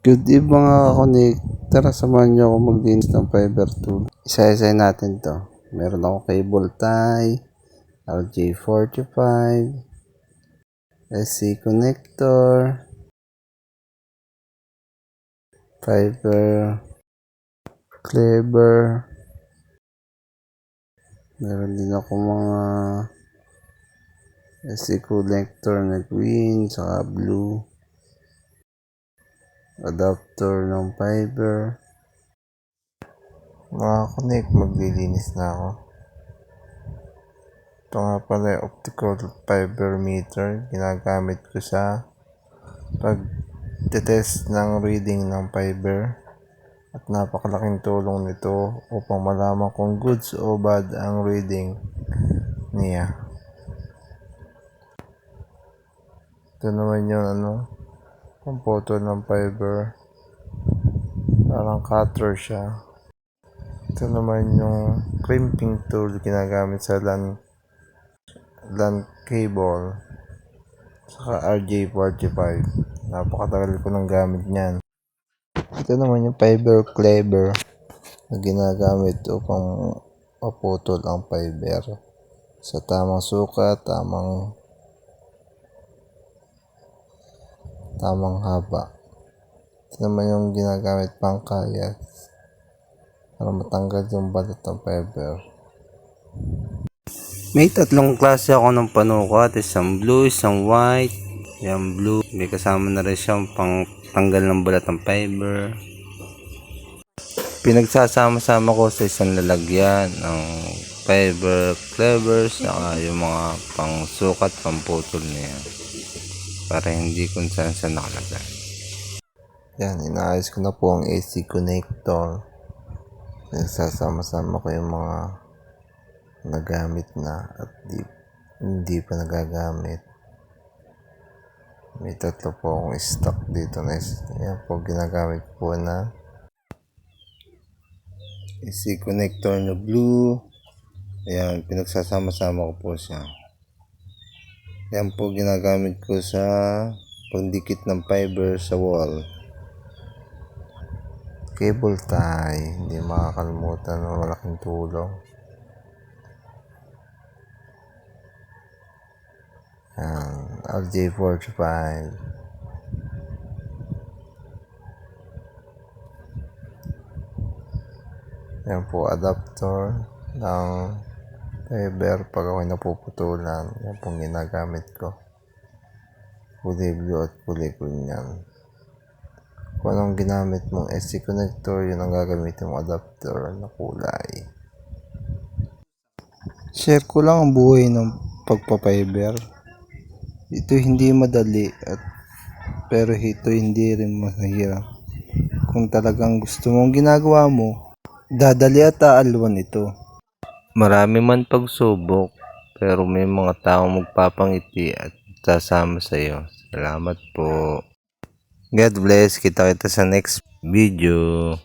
Good eve mga kakonik. Tara samahan niyo ako maglinis ng fiber tool. Isa-isay natin to. Meron ako cable tie, RJ45, SC connector, fiber clever. Meron din ako mga SC connector na green saka blue. Adapter ng fiber. Mga kakonik, maglilinis na ako. Ito nga pala yung optical fiber meter. Ginagamit ko sa pag-test ng reading ng fiber. At napakalaking tulong nito upang malaman kung goods o bad ang reading niya. Ito naman yung pamputo ng fiber. Parang cutter siya. Ito naman yung crimping tool ginagamit sa LAN cable. Saka RJ45. Napakatagal ko nang gamit niyan. Ito naman yung fiber clever na ginagamit upang maputol ang fiber sa tamang sukat, tamang haba. Ito naman yung ginagamit pang kayat para matanggal yung balat ng fiber. May tatlong klase ako ng panukat, isang blue, isang white. Yan blue, may kasama na rin siyang pang tanggal ng balat ng fiber. Pinagsasama-sama ko sa isang lalagyan ng fiber clevers saka yung mga pang sukat, pang putol niya para hindi kung saan saan nakalagay. Yan, inaayos ko na po ang AC connector. Nagsasama-sama ko yung mga nagamit na at hindi pa nagagamit. May tatlo po akong stock dito na yan po ginagamit po na AC connector na blue. Ayan, pinagsasama-sama ko po siya. Yan po ginagamit ko sa pagdikit ng fiber sa wall. Cable tie, hindi makakalimutan ng malaking tulong. RJ45. Yan po adapter ng fiber pag ako'y napuputulan. Yan po ginagamit ko. Kulay blue at kulay green yan. Kung anong ginamit mong SC connector, yun ang gagamitin mong adapter na kulay. Share ko lang ang buhay ng pagpapiber. Ito hindi madali pero ito hindi rin mahirap. Kung talagang gusto mong ginagawa mo, dadali at aalwan ito. Marami man pagsubok, pero may mga taong magpapangiti at sasama sa iyo. Salamat po. God bless. Kita sa next video.